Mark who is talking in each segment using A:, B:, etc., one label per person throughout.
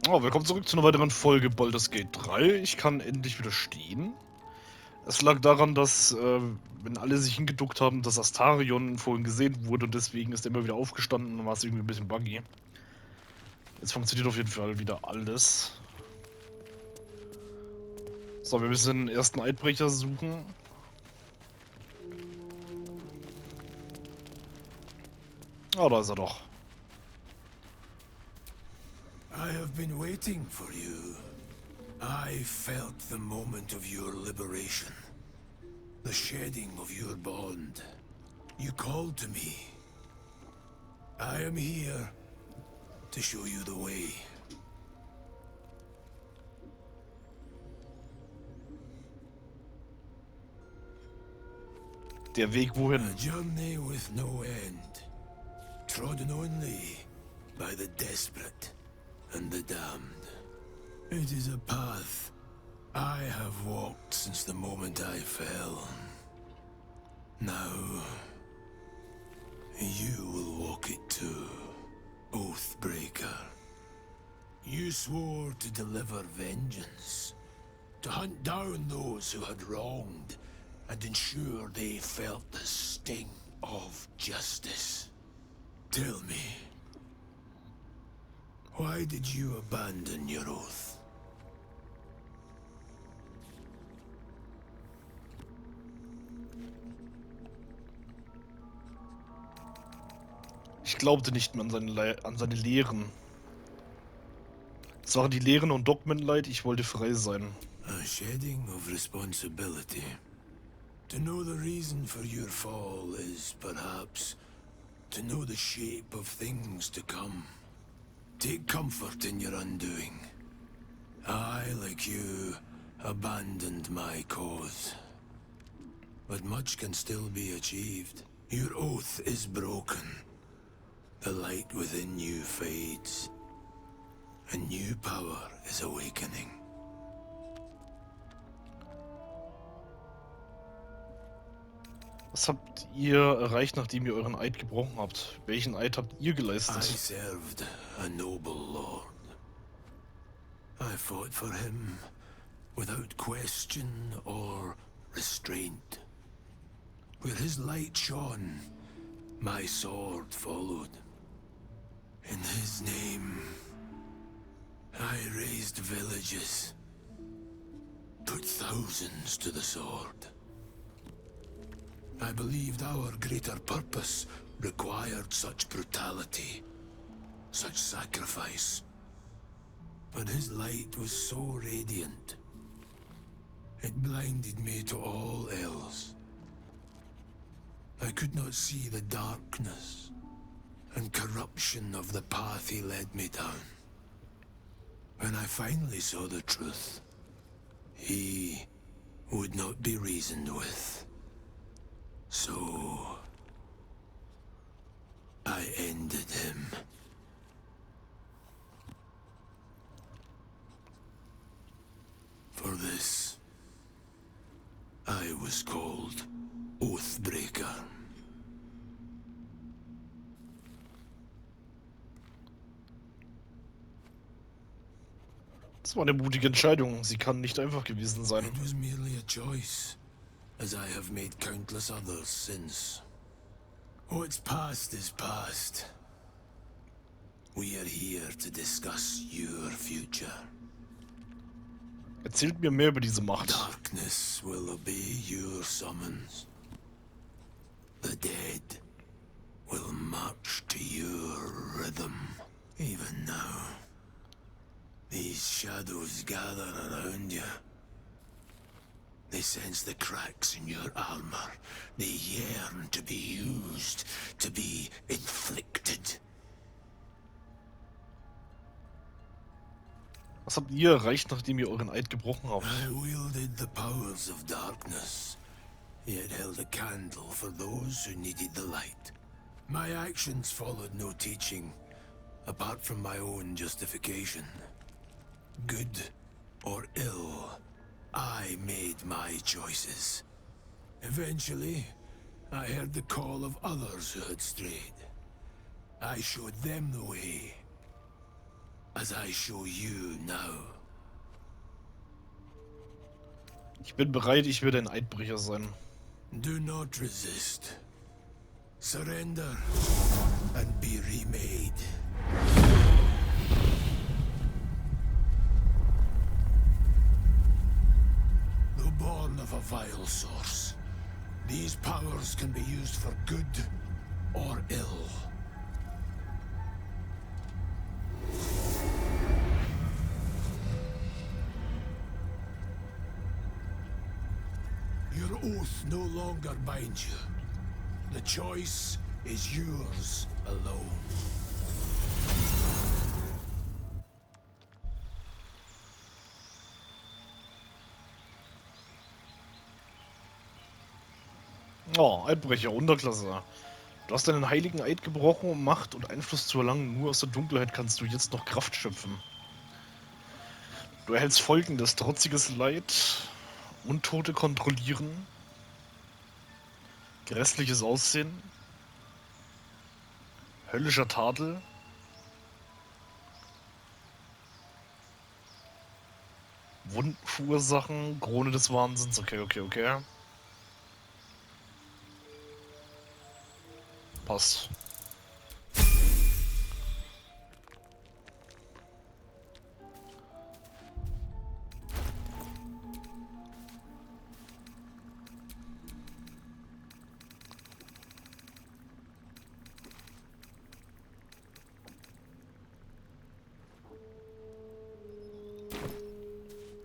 A: Oh, willkommen zurück zu einer weiteren Folge Baldurs Gate 3. Ich kann endlich wieder stehen. Es lag daran, dass, wenn alle sich hingeduckt haben, dass Astarion vorhin gesehen wurde und deswegen ist er immer wieder aufgestanden und war es irgendwie ein bisschen buggy. Jetzt funktioniert auf jeden Fall wieder alles. So, wir müssen den ersten Eidbrecher suchen. Ah, da ist er doch.
B: I have been waiting for you. I felt the moment of your liberation. The shedding of your bond. You called to me. I am here to show you the way.
A: Der Weg wohin?
B: A journey with no end. Trodden only by the desperate and the damned. It is a path I have walked since the moment I fell. Now, you will walk it too, Oathbreaker. You swore to deliver vengeance, to hunt down those who had wronged, and ensure they felt the sting of justice. Tell me, why did you abandon your oath?
A: Ich glaubte nicht mehr an seine Lehren. Es waren die Lehren und Dogmen leid, ich wollte frei sein.
B: A shedding of responsibility. To know the reason for your fall is, perhaps, to know the shape of things to come. Take comfort in your undoing. I, like you, abandoned my cause. But much can still be achieved. Your oath is broken. The light within you fades. A new power is awakening.
A: Was habt ihr erreicht, nachdem ihr euren Eid gebrochen habt? Welchen Eid habt ihr
B: I
A: geleistet?
B: served a noble lord. I fought for him without question or restraint. Where his light shone, my sword followed. In his name, I raised villages, put thousands to the sword. I believed our greater purpose required such brutality, such sacrifice. But his light was so radiant, it blinded me to all else. I could not see the darkness and corruption of the path he led me down. When I finally saw the truth, he would not be reasoned with. So, I ended him. For this, I was called Oathbreaker.
A: Das war eine mutige Entscheidung. Sie kann nicht einfach gewesen sein.
B: It was merely a choice, as I have made countless others since. What's past is past. We are here to discuss your future.
A: Erzählt mir mehr über diese Macht.
B: Darkness will obey your summons. The dead will march to your rhythm. Even now, these shadows gather around you. They sense the cracks in your armor. They yearn to be used, to be inflicted.
A: Was habt ihr erreicht, nachdem ihr euren Eid gebrochen habt?
B: I wielded the powers of darkness, yet held a candle for those who needed the light. My actions followed no teaching, apart from my own justification. Good or ill, I made my choices. Eventually, I heard the call of others who had strayed. I showed them the way. as I show you now.
A: Ich bin bereit, ich werde ein Eidbrecher sein.
B: Do not resist. Surrender and be remade. Though born of a vile source, these powers can be used for good or ill. Your oath no longer binds you. The choice is yours alone.
A: Oh, Eidbrecher, Unterklasse. Du hast deinen heiligen Eid gebrochen, um Macht und Einfluss zu erlangen. Nur aus der Dunkelheit kannst du jetzt noch Kraft schöpfen. Du erhältst folgendes: trotziges Leid, Untote kontrollieren, grässliches Aussehen, höllischer Tadel, Wunden verursachen, Krone des Wahnsinns. Okay. Passt.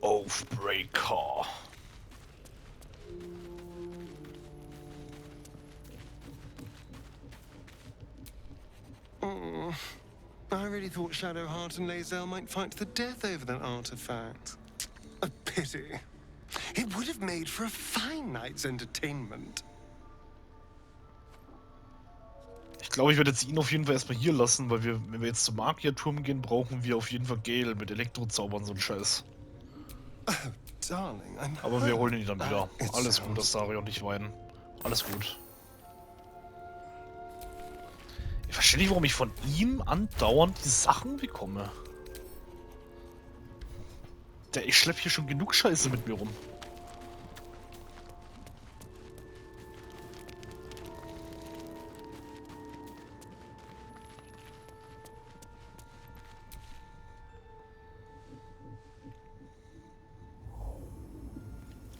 A: Aufbreaker.
C: I really thought Shadowheart and Lae'zel might fight to the death over that artifact. A pity. It would have made for a fine night's entertainment.
A: Ich glaube, ich werde jetzt ihn auf jeden Fall erstmal hier lassen, weil wenn wir jetzt zum Magierturm gehen, brauchen wir auf jeden Fall Gale mit Elektrozaubern, so ein Scheiß.
C: Oh, darling,
A: Aber wir holen ihn dann wieder. Alles gut, Astarion, nicht weinen. Alles gut. Ich verstehe nicht, warum ich von ihm andauernd die Sachen bekomme. Ich schlepp hier schon genug Scheiße mit mir rum.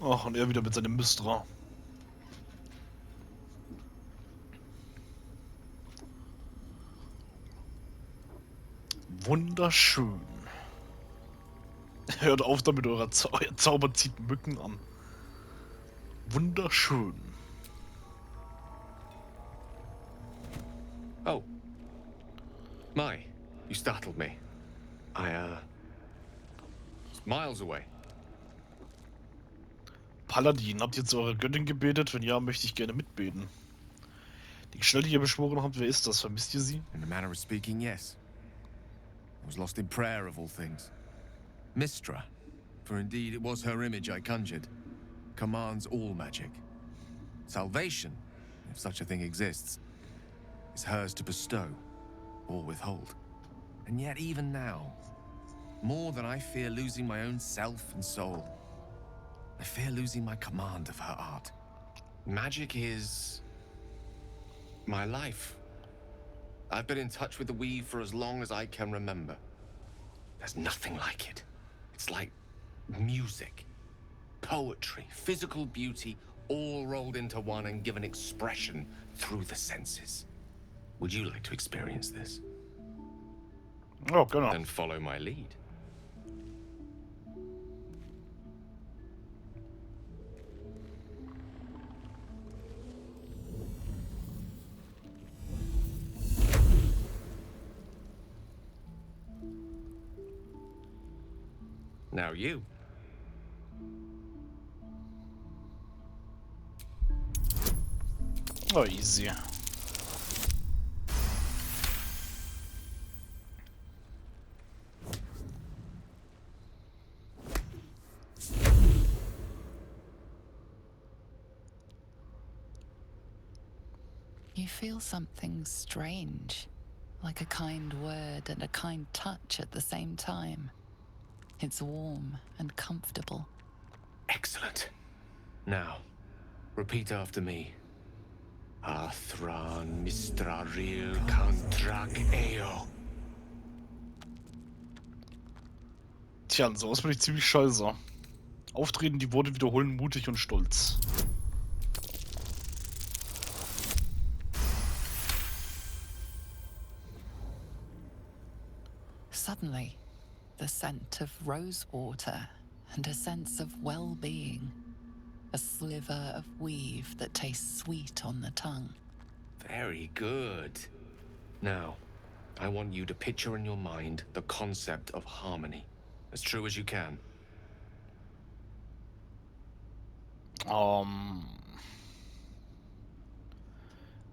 A: Ach, und er wieder mit seinem Mystra. Wunderschön. Hört auf damit, euer Zauber zieht Mücken an. Wunderschön.
C: Oh. My, you startled me. It's miles away.
A: Paladin, habt ihr zu eurer Göttin gebetet? Wenn ja, möchte ich gerne mitbeten. Die Gestalt, die ihr beschworen habt, wer ist das? Vermisst ihr sie?
D: In a manner of speaking, yes. I was lost in prayer of all things. Mystra, for indeed it was her image I conjured, commands all magic. Salvation, if such a thing exists, is hers to bestow or withhold. And yet even now, more than I fear losing my own self and soul, I fear losing my command of her art.
C: Magic is my life. I've been in touch with the weave for as long as I can remember. There's nothing like it. It's like music, poetry, physical beauty, all rolled into one and given expression through the senses. Would you like to experience this?
A: Oh, genau.
C: Then follow my lead. Now you.
A: Oh, easy.
E: You feel something strange like a kind word and a kind touch at the same time. It's warm and comfortable.
C: Excellent. Now, repeat after me. Athran Mistraril Kantrak Eo.
A: Tja, und sowas bin ich ziemlich scheiße. Auftreten, die Worte wiederholen, mutig und stolz.
E: Suddenly, the scent of rosewater and a sense of well-being. A sliver of weave that tastes sweet on the tongue.
C: Very good. Now, I want you to picture in your mind the concept of harmony. As true as you can.
A: Die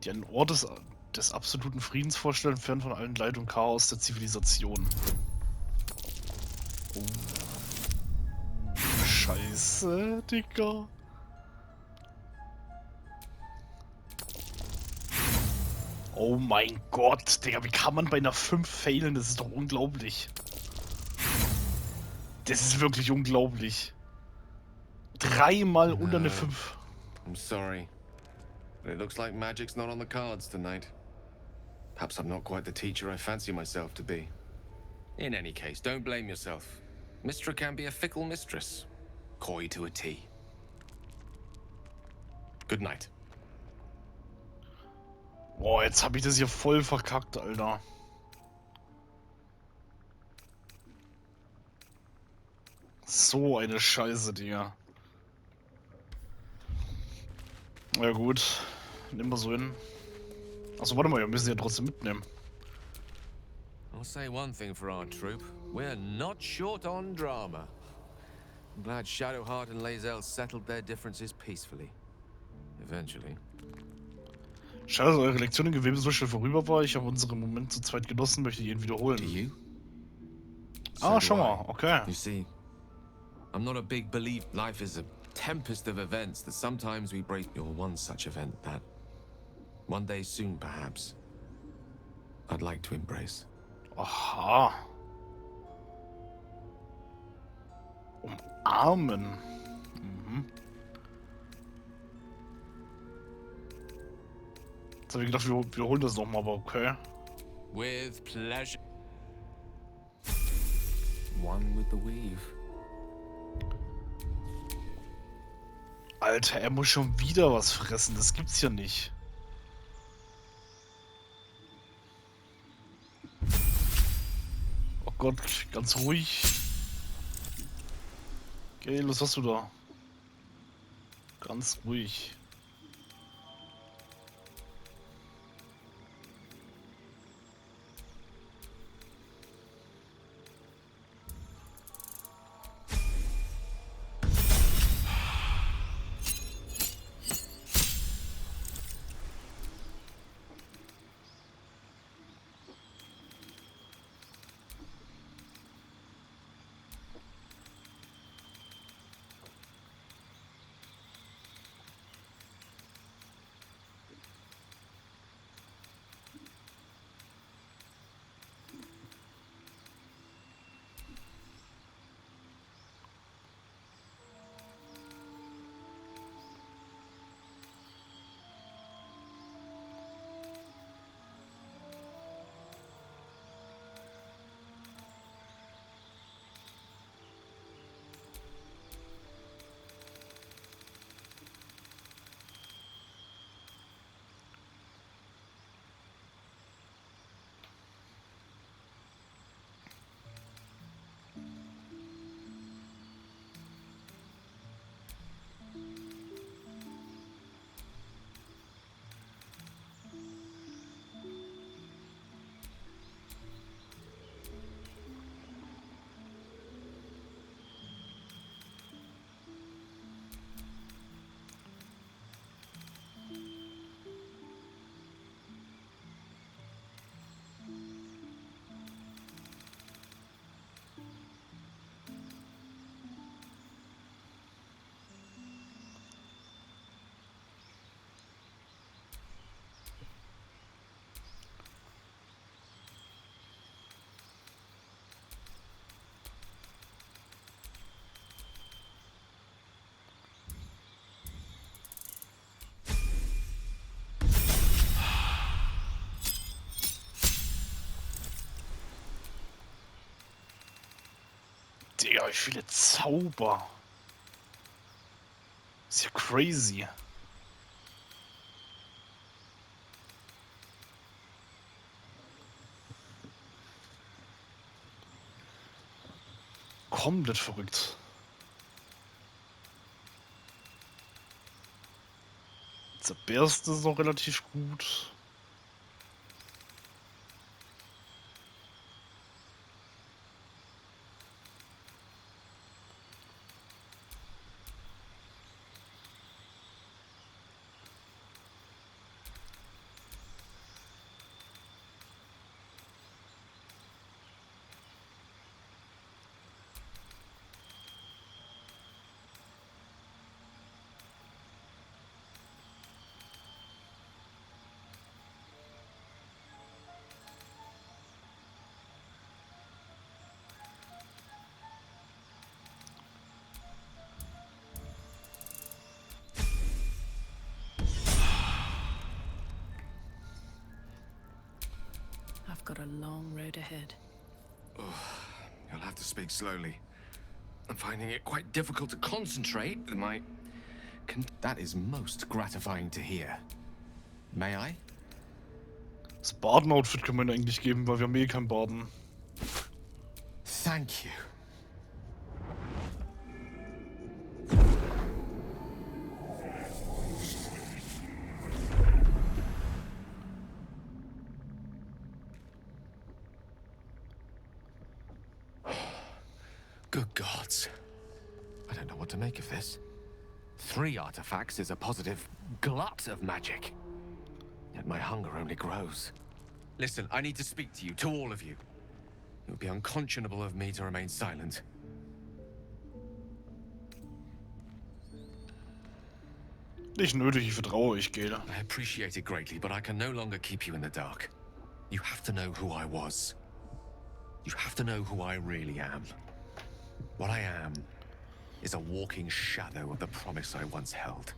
A: einen Ort des absoluten Friedens vorstellen, fern von allen Leid und Chaos der Zivilisation. Oh. Scheiße, Digga. Oh mein Gott, Digga, wie kann man bei einer 5 failen? Das ist doch unglaublich. Das ist wirklich unglaublich. 3-mal unter eine 5.
C: I'm sorry, but it looks like magic's not on the cards tonight. Perhaps I'm not quite the teacher I fancy myself to be. In any case, don't blame yourself. Mistra can be a fickle mistress. Coy to a T. Good night.
A: Boah, jetzt hab ich das hier voll verkackt, Alter. So eine Scheiße, Digga. Ja gut, nehmen wir so hin. Achso, warte mal, wir müssen ja trotzdem mitnehmen.
D: I'll say one thing for our troop. We're not short on drama. I'm glad Shadowheart and Lae'zel settled their differences peacefully. Eventually.
A: Schade, dass eure Lektion im Gewebe so schnell vorüber war. Ich habe unseren Moment zu zweit genossen, möchte ihn wiederholen.
D: Do you?
A: Ah, schau mal, okay.
D: You see, I'm not a big believer. Life is a tempest of events that sometimes we break. You're one such event that one day soon, perhaps, I'd like to embrace.
A: Aha. Umarmen. Mhm. Jetzt habe ich gedacht, wir wiederholen das nochmal, aber okay.
D: With pleasure. One with the weave.
A: Alter, er muss schon wieder was fressen. Das gibt's ja nicht. Oh Gott, ganz ruhig. Gale, was hast du da? Ganz ruhig. Digga, wie viele Zauber. Ist ja crazy. Komplett verrückt. Zerberste ist noch relativ gut.
F: I've got a long road ahead.
D: You'll have to speak slowly. I'm finding it quite difficult to concentrate with my... That is most gratifying to hear. May I?
A: Das Baden-Outfit können wir ihnen eigentlich geben, weil wir haben eh keinen Baden.
D: Thank you. Good gods. I don't know what to make of this. 3 artifacts is a positive glut of magic. Yet my hunger only grows. Listen, I need to speak to you, to all of you. It would be unconscionable of me to remain silent.
A: Nicht nötig, ich vertraue euch, Gale.
D: I appreciate it greatly, but I can no longer keep you in the dark. You have to know who I was. You have to know who I really am. What I am is a walking shadow of the promise I once held.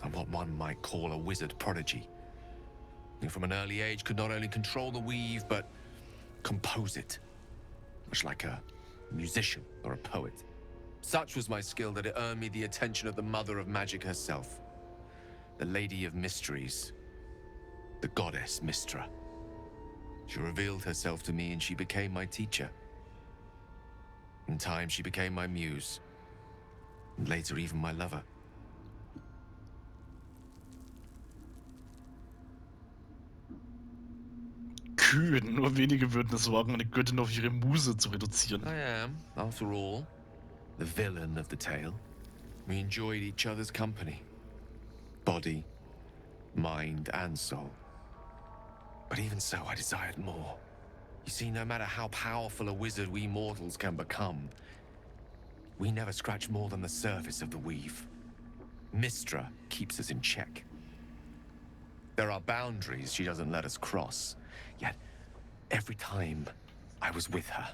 D: I'm what one might call a wizard prodigy. Who from an early age could not only control the weave, but compose it. Much like a musician or a poet. Such was my skill that it earned me the attention of the mother of magic herself. The Lady of Mysteries. The goddess Mystra. She revealed herself to me and she became my teacher. In time, she became my muse. And later, even my lover.
A: Kühe, nur wenige würden es wagen, eine Göttin auf ihre Muse zu reduzieren.
D: I am, after all, the villain of the tale. We enjoyed each other's company. Body, mind, and soul. But even so, I desired more. You see, no matter how powerful a wizard we mortals can become, we never scratch more than the surface of the weave. Mystra keeps us in check. There are boundaries she doesn't let us cross. Yet, every time I was with her,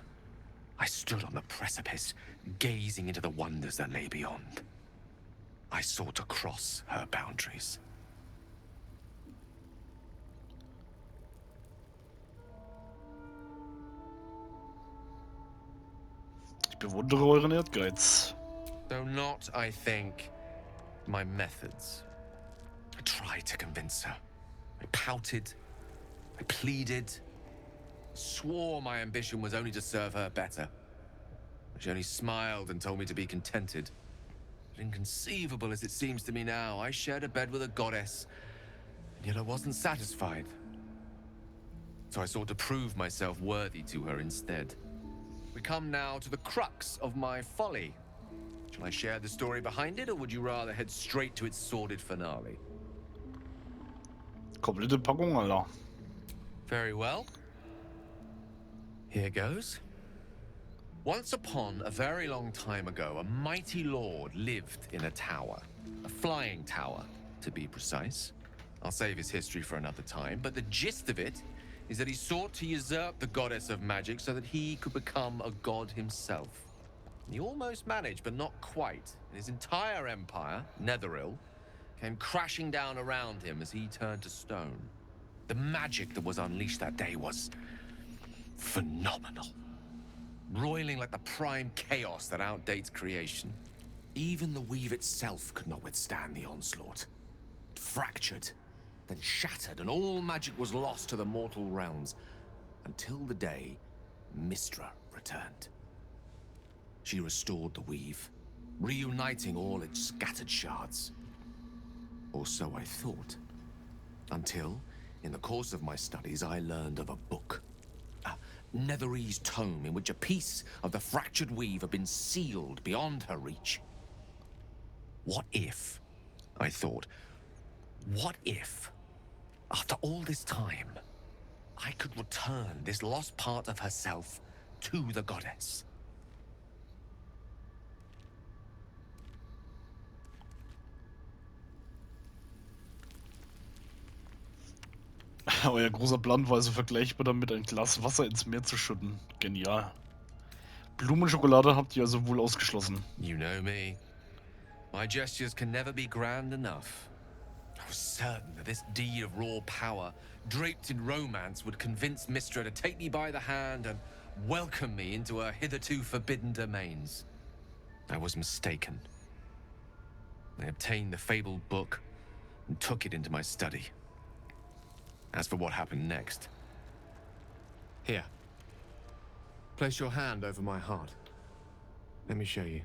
D: I stood on the precipice, gazing into the wonders that lay beyond. I sought to cross her boundaries.
A: Ich bewundere euren Ehrgeiz.
D: Though not, I think, my methods. I tried to convince her. I pouted. I pleaded. Swore my ambition was only to serve her better. She only smiled and told me to be contented. But inconceivable as it seems to me now, I shared a bed with a goddess, and yet I wasn't satisfied. So I sought to prove myself worthy to her instead. We come now to the crux of my folly. Shall I share the story behind it, or would you rather head straight to its sordid finale?
A: Komplette Packung, Alter.
D: Very well. Here goes. Once upon a very long time ago, a mighty lord lived in a tower. A flying tower, to be precise. I'll save his history for another time, but the gist of it is that he sought to usurp the goddess of magic so that he could become a god himself. He almost managed, but not quite. And his entire empire, Netheril, came crashing down around him as he turned to stone. The magic that was unleashed that day was phenomenal. roiling like the prime chaos that outdates creation. Even the weave itself could not withstand the onslaught. It fractured, then shattered, and all magic was lost to the mortal realms, until the day Mystra returned. She restored the weave, reuniting all its scattered shards. Or so I thought. Until, in the course of my studies, I learned of a book. A Netherese tome in which a piece of the fractured weave had been sealed beyond her reach. What if, I thought, what if, after all this time, I could return this lost part of herself to the goddess?
A: Euer großer Plan war also vergleichbar damit, ein Glas Wasser ins Meer zu schütten. Genial. Blumenschokolade habt ihr also wohl ausgeschlossen.
D: You know me. My gestures can never be grand enough. I was certain that this deed of raw power, draped in romance, would convince Mystra to take me by the hand and welcome me into her hitherto forbidden domains. I was mistaken. I obtained the fabled book and took it into my study. As for what happened next... Here. Place your hand over my heart. Let me show you.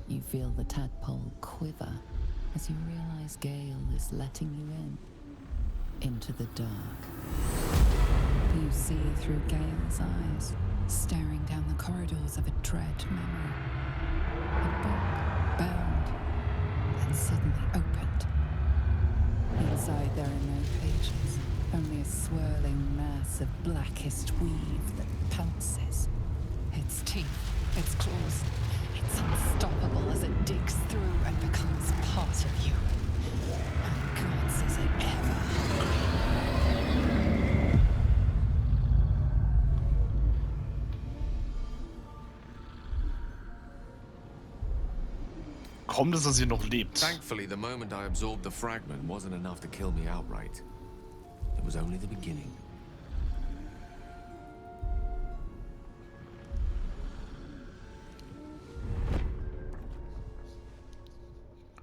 E: You feel the tadpole quiver as you realize Gale is letting you into the dark. You see through Gale's eyes, staring down the corridors of a dread memory. A book bound and suddenly opened. Inside there are no pages, only a swirling mass of blackest weave that pounces. Its teeth, its claws, it's unstoppable as it digs through and becomes part of you. And gods, is it ever hungry?
A: Kaum, dass sie noch lebt.
D: Thankfully, the moment I absorbed the fragment wasn't enough to kill me outright. It was only the beginning.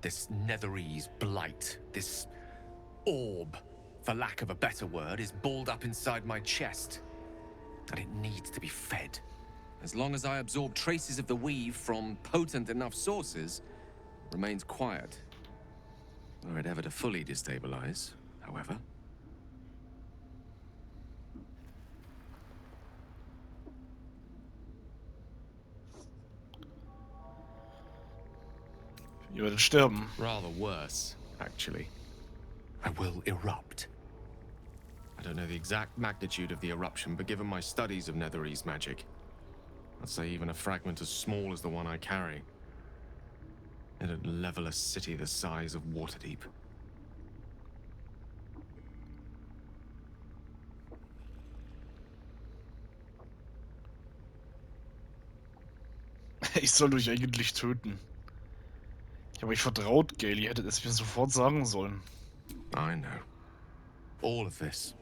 D: This Netherese blight, this orb, for lack of a better word, is balled up inside my chest. And it needs to be fed. As long as I absorb traces of the weave from potent enough sources, it remains quiet. Were it ever to fully destabilize, however.
A: Ihr werdet sterben.
D: Rather worse, actually. I will erupt. I don't know the exact magnitude of the eruption, but given my studies of Netherese magic, I'd say even a fragment as small as the one I carry, it'd level a city the size of Waterdeep.
A: Ich soll euch eigentlich töten. Ich habe euch vertraut, Gale. Ihr hättet es mir sofort sagen sollen.
D: I know. All of this.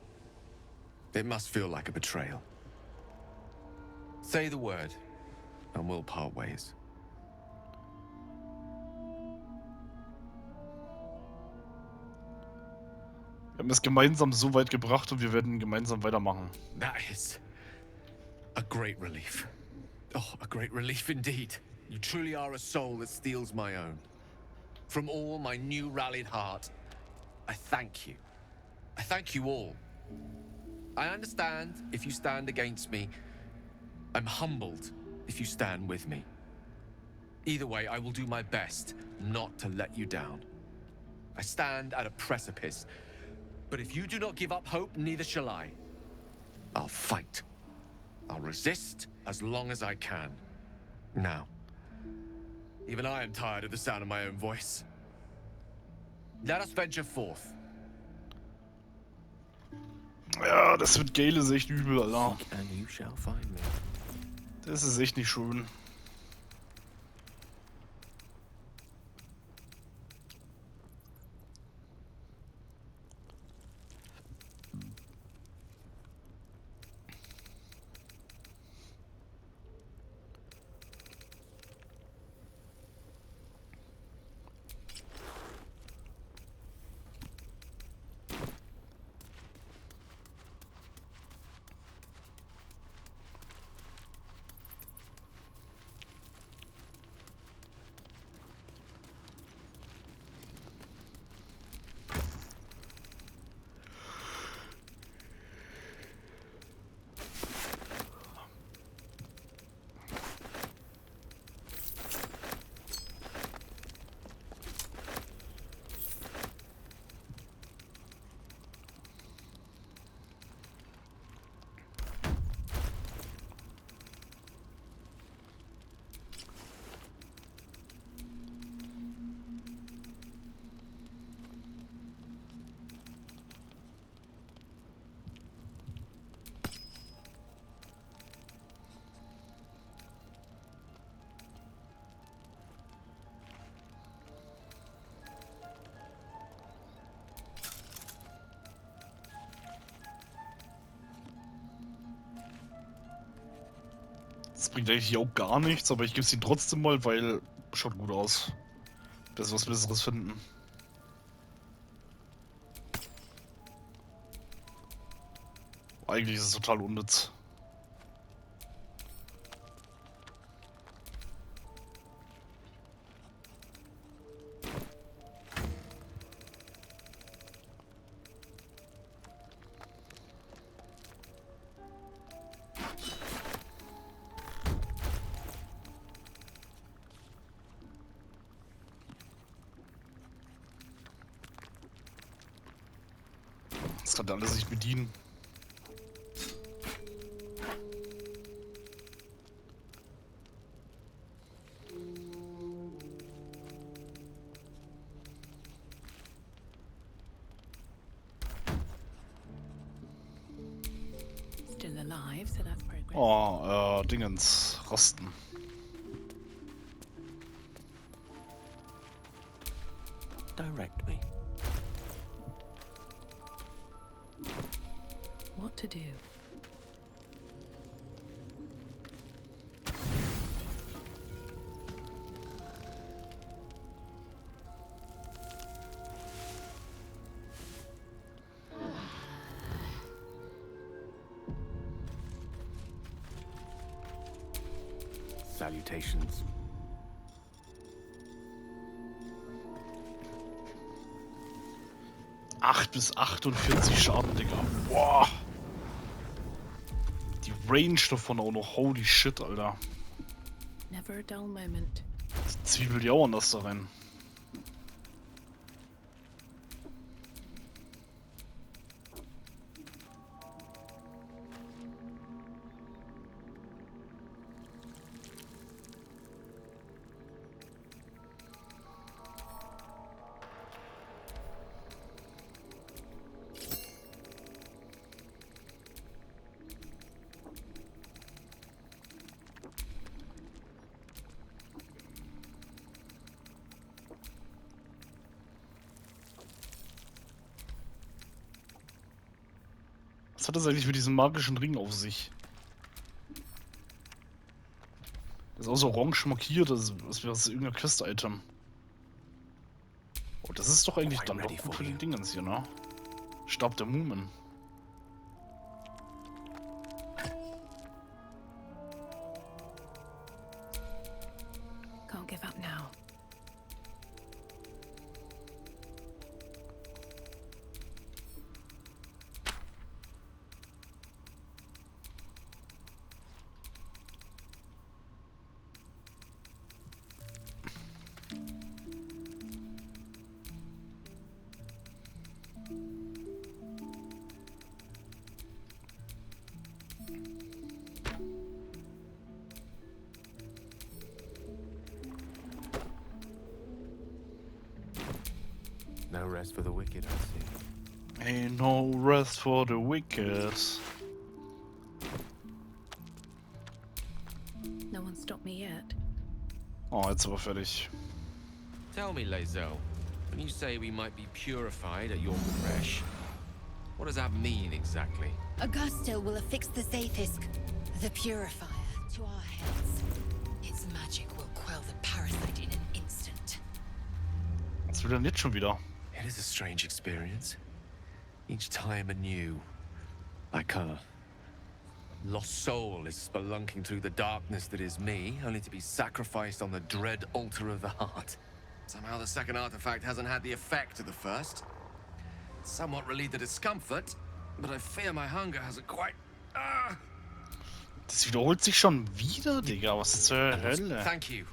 D: It must feel like a betrayal. Say the word, and we'll part ways.
A: Wir haben es gemeinsam so weit gebracht und wir werden gemeinsam weitermachen.
D: That is a great relief. Oh, a great relief indeed. You truly are a soul that steals my own. From all my new rallied heart, I thank you. I thank you all. I understand if you stand against me. I'm humbled if you stand with me. Either way, I will do my best not to let you down. I stand at a precipice, but if you do not give up hope, neither shall I. I'll fight. I'll resist as long as I can. Now, even I am tired of the sound of my own voice. Let us venture forth.
A: Ja, das wird Gale ist echt übel, Alter.
D: Seek and you shall find me.
A: Das ist echt nicht schön. Das bringt eigentlich auch gar nichts, aber ich gebe es ihm trotzdem mal, weil schaut gut aus. Bis wir was Besseres finden. Eigentlich ist es total unnütz. Das kann alles nicht bedienen.
F: Still alive, so that's progress.
A: Oh, Dingens. Rasten.
G: Direct me.
F: What to do?
G: Salutations.
A: Bis 48 Schaden, Digga. Boah. Die Range davon auch noch. Holy shit, Alter.
F: Never a dull moment.
A: Die Zwiebel die auch anders da rein. Was hat das eigentlich mit diesem magischen Ring auf sich? Das ist auch so orange markiert, das wäre irgendein Quest-Item. Oh, das ist doch eigentlich dann doch gut für den Dingens hier, ne? Stab der Mumen.
F: Can't give up now.
G: No rest for the wicked, I see.
A: Ain't no rest for the wicked.
F: No one stopped me yet.
A: Oh, jetzt aber fertig.
H: Tell me, Lezo, when you say we might be purified at your creche, what does that mean exactly?
I: Augusto will affix the Zaithisk, the purifier, to our heads. Its magic will quell the parasite in an instant.
A: Was will denn jetzt schon wieder?
D: It is a strange experience. Each time anew. Like a lost soul is spelunking through the darkness that is me, only to be sacrificed on the dread altar of the heart. Somehow the second artifact hasn't had the effect of the first. It's somewhat relieved the discomfort, but I fear my hunger hasn't quite...
A: Das wiederholt sich schon wieder, Digga. Was zur Hölle?
D: Thank you.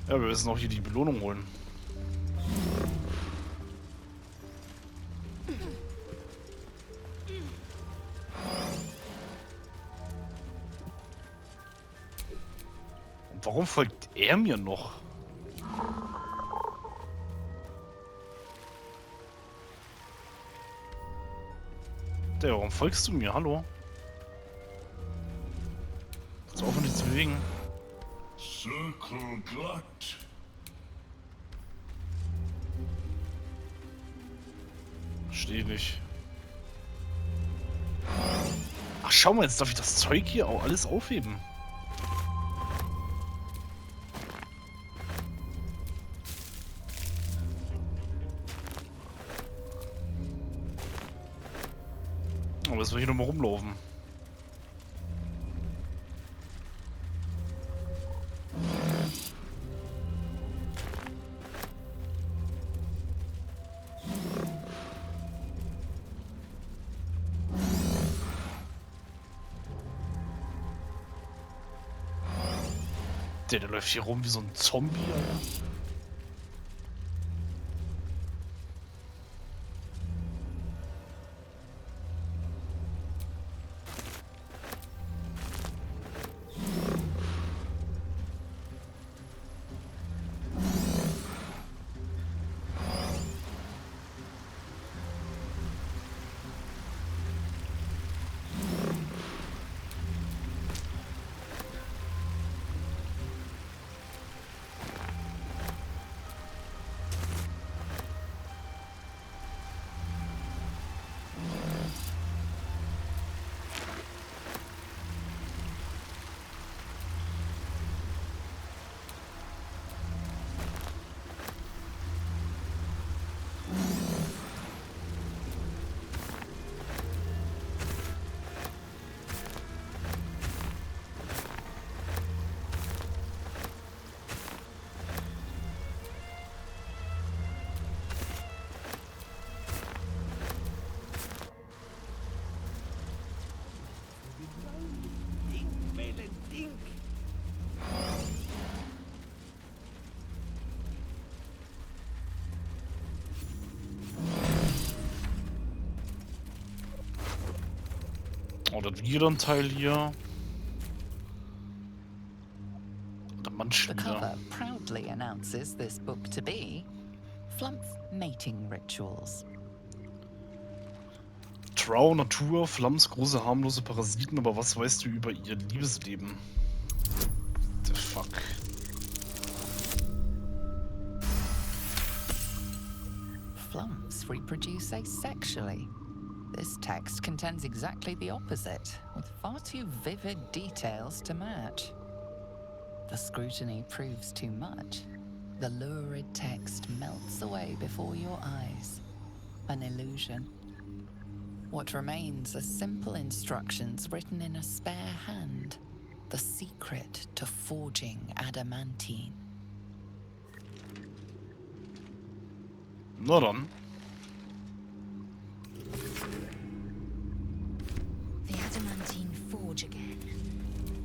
A: Ja, wir müssen auch hier die Belohnung holen. Und warum folgt er mir noch? Der, warum folgst du mir? Hallo? Kannst du aufhören, dich zu bewegen?
B: Circle glatt.
A: Verstehe nicht. Ach, schau mal, jetzt darf ich das Zeug hier auch alles aufheben. Aber jetzt will ich nochmal rumlaufen. Der läuft hier rum wie so ein Zombie, Alter. Oh, das wieder ein Teil hier. Der Mann
E: The
A: schon wieder.
E: cover proudly announces this book to be Flumph Mating Rituals.
A: Trau, Natur, Flams, große harmlose Parasiten, aber was weißt du über ihr Liebesleben? The fuck.
E: Flumps reproduce asexually. This text contends exactly the opposite, with far too vivid details to match. The scrutiny proves too much. The lurid text melts away before your eyes. An illusion. What remains are simple instructions written in a spare hand. The secret to forging adamantine.
A: Na dann.
I: The adamantine forge again.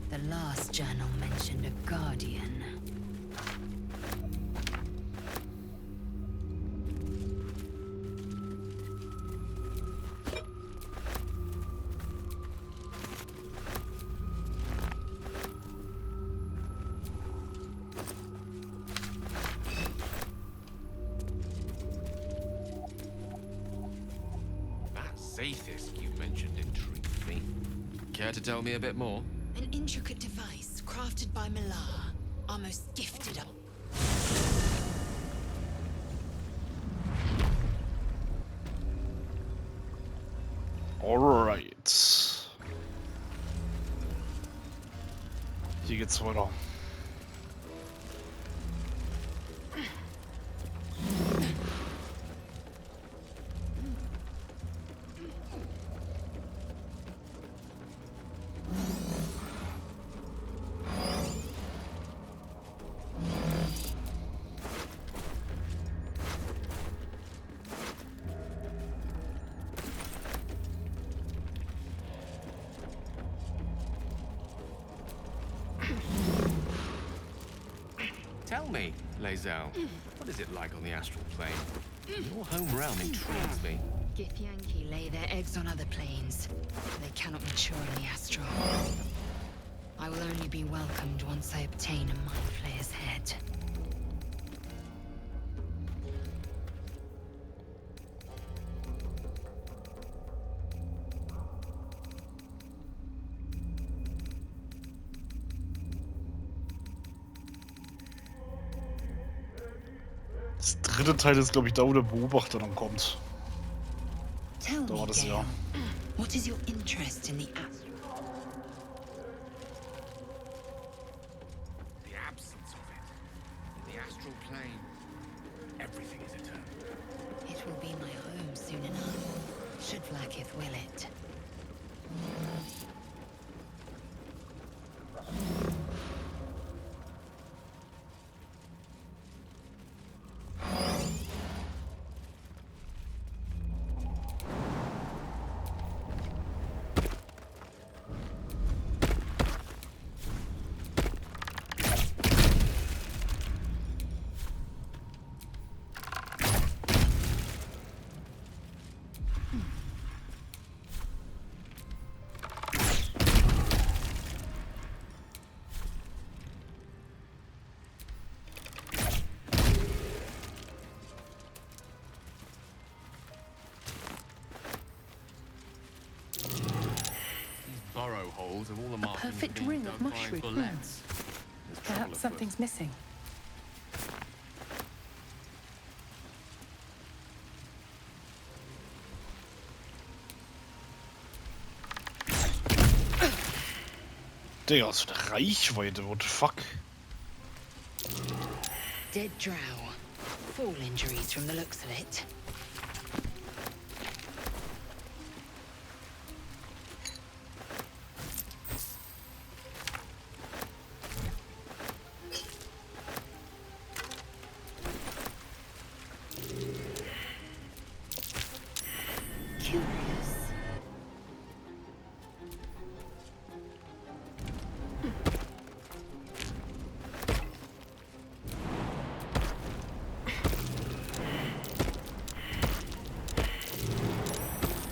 I: The last journal mentioned a guardian.
H: Zaithis you mentioned intrigued me. Care to tell me a bit more?
I: An intricate device crafted by Milar, our most gifted.
A: Alright. Hier geht's weiter.
H: Tell me, Lae'zel, what is it like on the astral plane? Your home realm intrigues me.
I: Githyanki lay their eggs on other planes. They cannot mature in the astral. I will only be welcomed once I obtain a mind flayer's head.
A: Das dritte Teil ist, glaube ich, da, wo der Beobachter dann kommt. das ja.
I: Gale. What is your interest in the
C: The absence of it. In the astral plane, everything is eternal.
I: It will be my home soon enough. Should Vlaakith will it.
C: Burrow holes of all the markings
F: perfect
C: being
F: ring
C: dug
F: of
C: by
F: mushroom.
C: bullets. There's trouble
F: Perhaps
C: afoot.
F: something's missing.
A: Digga, was für eine Reichweite, what the fuck?
I: Dead drow. Fall injuries from the looks of it. Curious.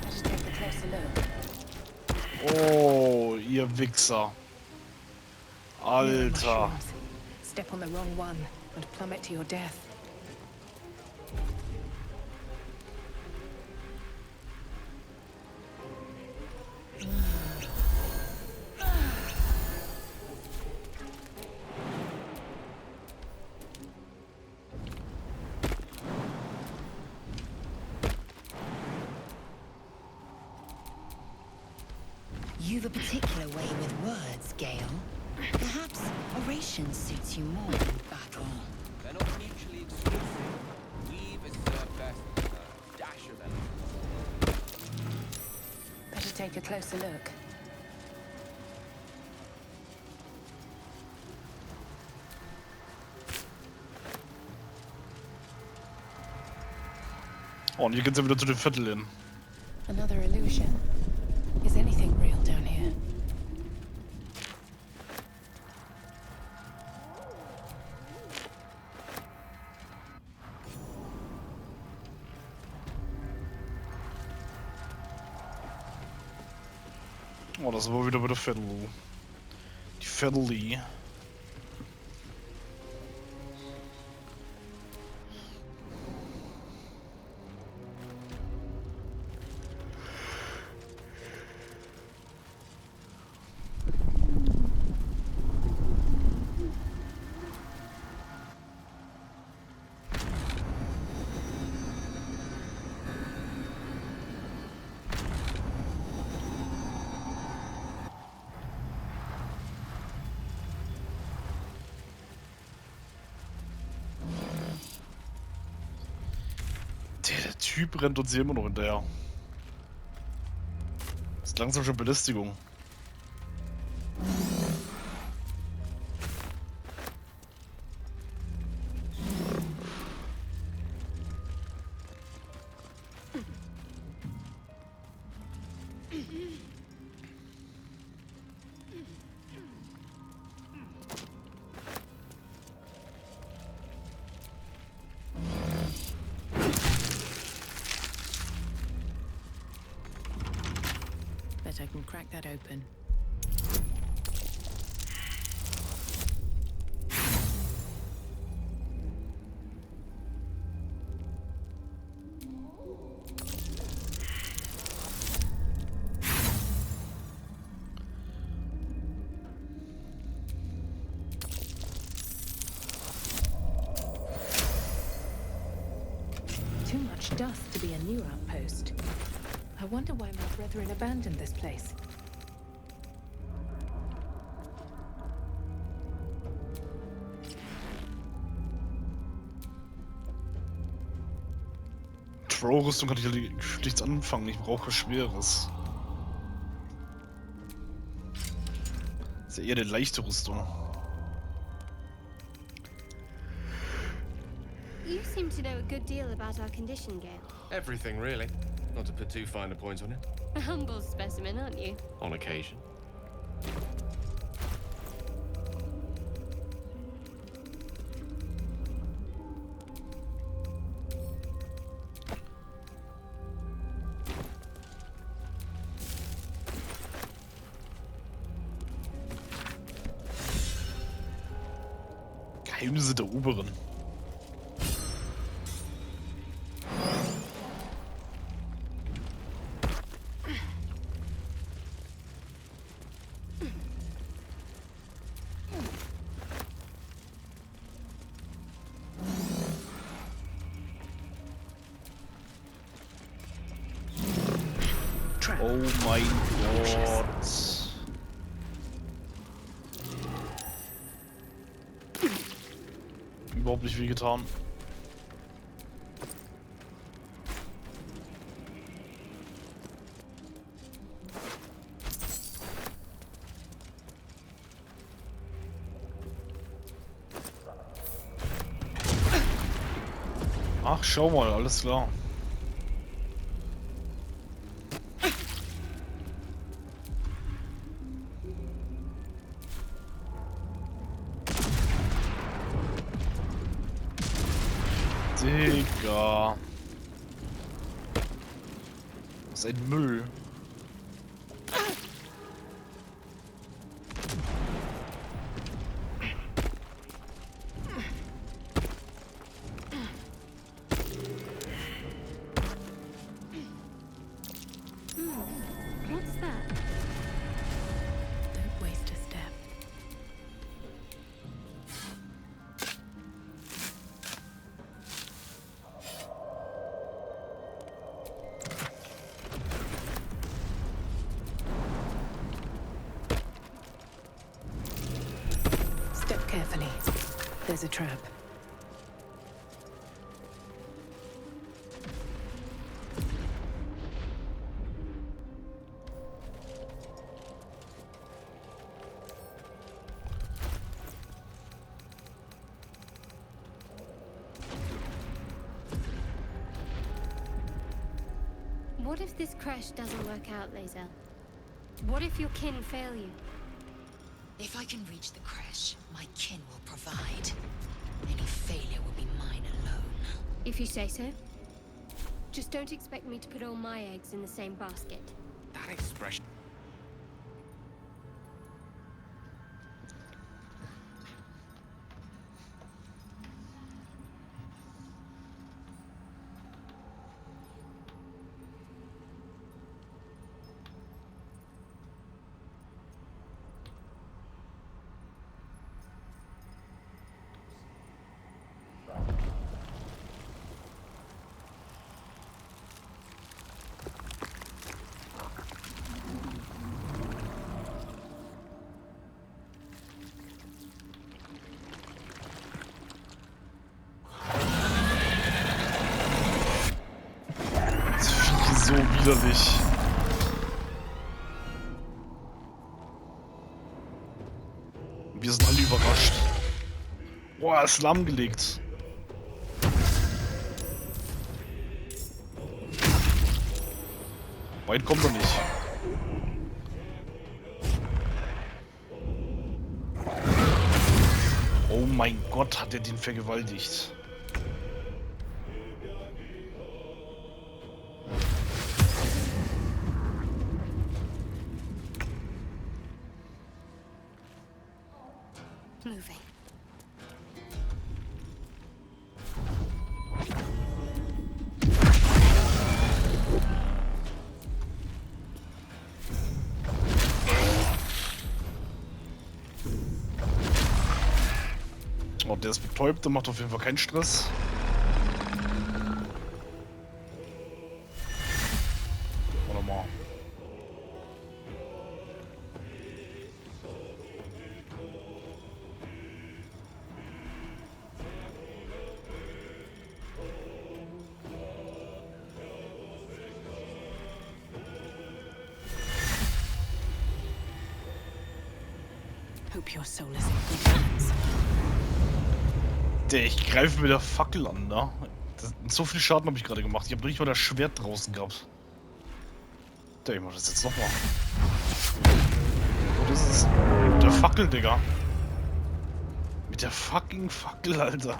F: Let's take a closer look.
A: Oh, ihr Wichser. Alter.
F: Mushrooms. Step on the wrong one and plummet to your death.
I: You've a particular way with words, Gale. Perhaps oration suits you more than battle.
H: They're not mutually exclusive. Weave is the best dash of them.
F: Better take a closer look.
A: Oh, und hier geht's ja wieder zu den Viertel hin.
F: Another illusion. Is anything real down here?
A: Oh, das war wieder bei der Viertel. Die Viertel. Der Typ rennt uns hier immer noch hinterher. Das ist langsam schon Belästigung.
F: Bet I can crack that open. Too much dust to be a new outpost. I wonder why my brethren abandoned this place.
A: Pro-Rüstung kann ich nichts anfangen. Ich brauche Schweres. Das ist ja eher eine leichte Rüstung.
J: You seem to know a good deal about our condition, Gale.
C: Everything, really. Not to put too fine a point on it.
J: A humble specimen, aren't you?
C: On occasion.
A: Geheimnisse der Oberen. Oh mein Gott. Überhaupt nicht viel getan. Ach, schau mal, alles klar. Digga. Das ist ein Müll.
J: What's that?
F: Don't waste a step. Step carefully. There's a trap.
J: What if this crash doesn't work out, Lae'zel? What if your kin fail you?
I: If I can reach the crash, my kin will provide. Any failure will be mine alone.
J: If you say so. Just don't expect me to put all my eggs in the same basket.
C: That expression.
A: So widerlich. Wir sind alle überrascht. Boah, er ist lahmgelegt. Weit kommt er nicht. Oh mein Gott, hat er den vergewaltigt.
J: Moving.
A: Oh, der ist betäubt, der macht auf jeden Fall keinen Stress. Oder
F: hope your soul is in good hands.
A: Ich greife mit der Fackel an, ne? So viel Schaden habe ich gerade gemacht. Ich habe nicht mal das Schwert draußen gehabt. Ich mach das jetzt nochmal. Und das ist mit der Fackel, Digga. Mit der fucking Fackel, Alter.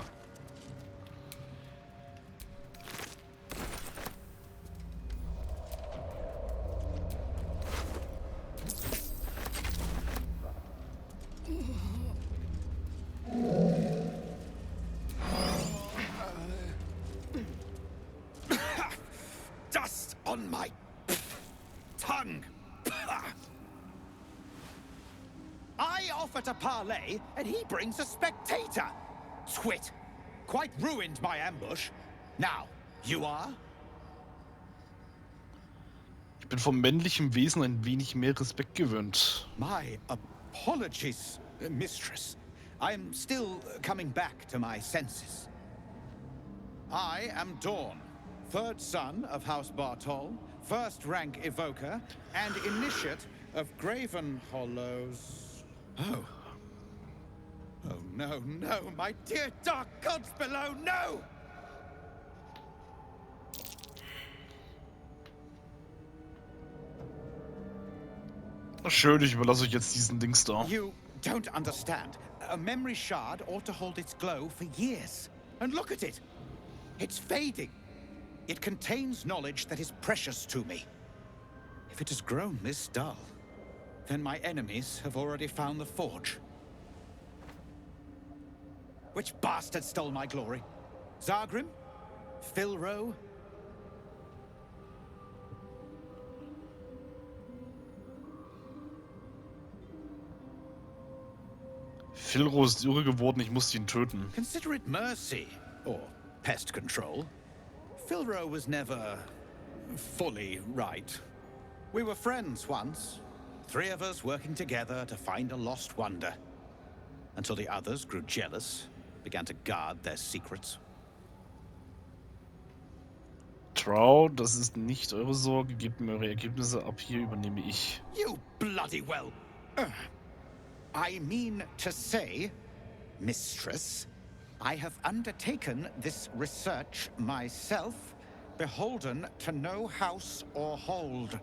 K: Dust on my tongue. I offer to parley, and he brings a spectator. Twit. Quite ruined my ambush. Now, you are?
A: Ich bin vom männlichen Wesen ein wenig mehr Respekt gewöhnt.
K: My apologies, mistress. I'm still coming back to my senses. I am Dawn, third son of House Bartol, first rank evoker, and initiate of Graven Hollows. Oh. Oh no, no, my dear dark gods below, no!
A: Schön, ich überlasse euch jetzt diesen Dings da.
K: You don't understand. A memory shard ought to hold its glow for years. And look at it. It's fading. It contains knowledge that is precious to me. If it has grown this dull, then my enemies have already found the forge. Which bastard stole my glory? Zargrim? Philro?
A: Philro ist irre geworden, ich musste ihn töten.
K: Consider it mercy, or pest control. Philro was never fully right. We were friends once. 3 of us working together to find a lost wonder. Until the others grew jealous, began to guard their secrets.
A: Trow, das ist nicht eure Sorge. Gebt mir eure Ergebnisse ab, hier übernehme ich.
K: You bloody well. I mean to say, mistress, I have undertaken this research myself, beholden to no house or hold.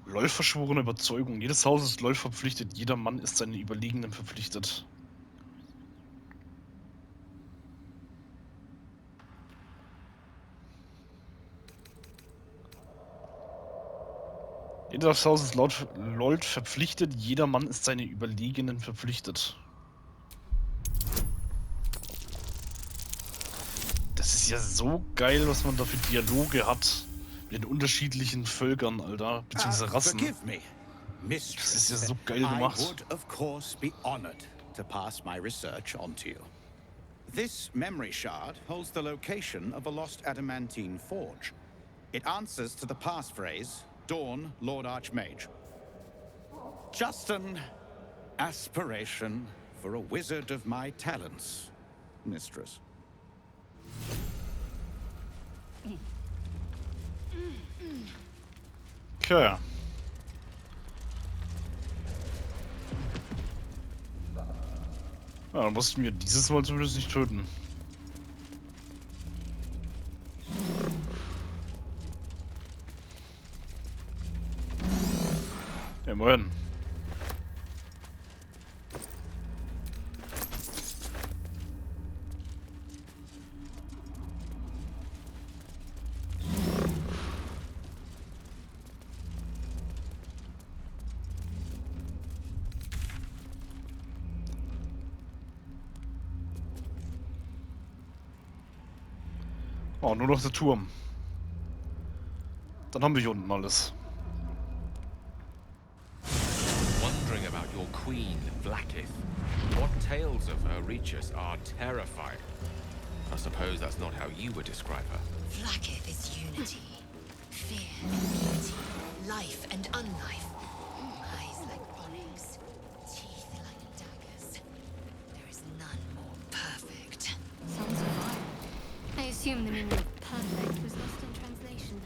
A: LOL verschworene Überzeugung. Jedes Haus ist LOL verpflichtet, jeder Mann ist seinen Überlegenen verpflichtet. Jedes Haus ist LOL verpflichtet, jeder Mann ist seine Überlegenen verpflichtet. Das ist ja so geil, was man da für Dialoge hat. Mit den unterschiedlichen Völkern, Alter, beziehungsweise Rassen. Das ist ja so geil gemacht.
K: I would of course be honored to pass my research on to you. This memory shard holds the location of a lost adamantine forge. It answers to the passphrase, Dawn, Lord Archmage. Just an aspiration for a wizard of my talents, mistress.
A: Okay. Ja, dann mussten wir dieses Mal zumindest nicht töten. Ja, moin. Oh, nur noch der Turm. Dann haben wir hier unten alles.
H: Wondering about your queen, Blackith. What tales of her reach us are terrifying. I suppose that's not how you would describe her.
I: Blackith is unity, fear and beauty, life and unlife. Eyes like onyx, teeth like daggers. There is none more perfect.
J: Sounds divine. I assume the meaning of perfect was lost in translation.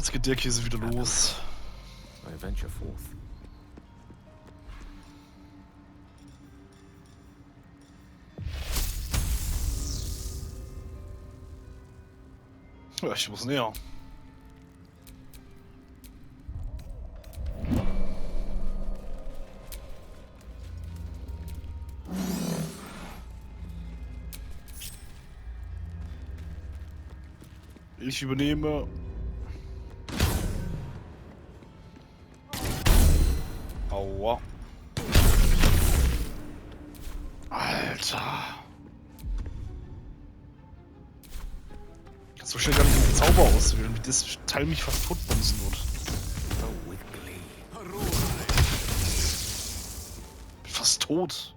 A: jetzt geht der Käse wieder los.
G: I venture forth.
A: Ja, ich muss näher. Ich übernehme. Aua. Alter. Kannst so schnell gar nicht den Zauber auswählen, wie das Teil mich fast totbumsen wird. Bin fast tot.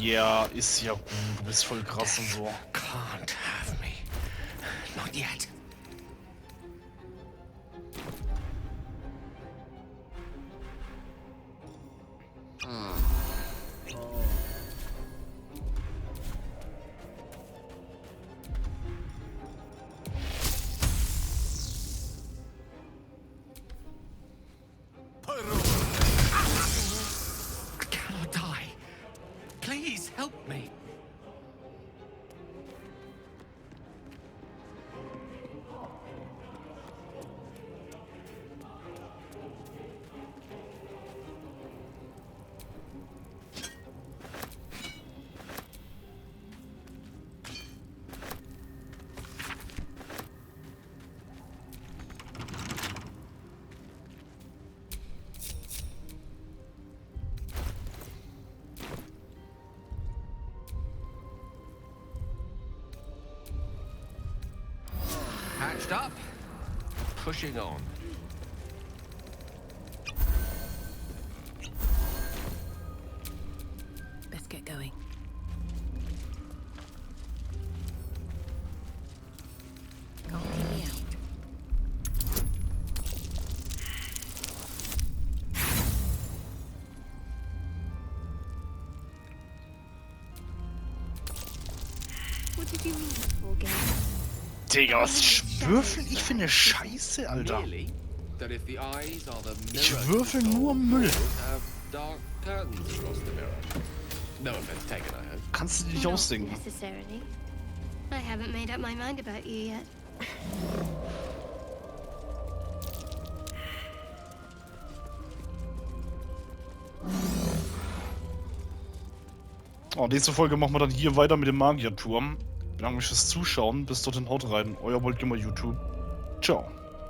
A: Ja, ist ja gut. Du bist voll krass und so.
C: Can't have me. Not yet. I cannot die. Please help me. Hatched up, pushing on.
F: Let's get going. Can't keep me out.
J: What did you mean before, Gale?
A: Digga, was würfel ich für eine Scheiße, Alter?
C: Merely that if the eyes are the
A: Ich
C: mirror
A: würfel
C: to the
A: nur
C: soul,
A: Müll.
C: have dark curtains across the mirror. No offense taken, I hope.
A: Kannst du dir nicht
J: Not
A: ausdenken.
J: necessarily. I haven't made up my mind about you yet.
A: Oh, nächste Folge machen wir dann hier weiter mit dem Magierturm. Bedanke mich fürs Zuschauen. Bis dorthin, haut rein. Euer VaultGamerYT. Ciao.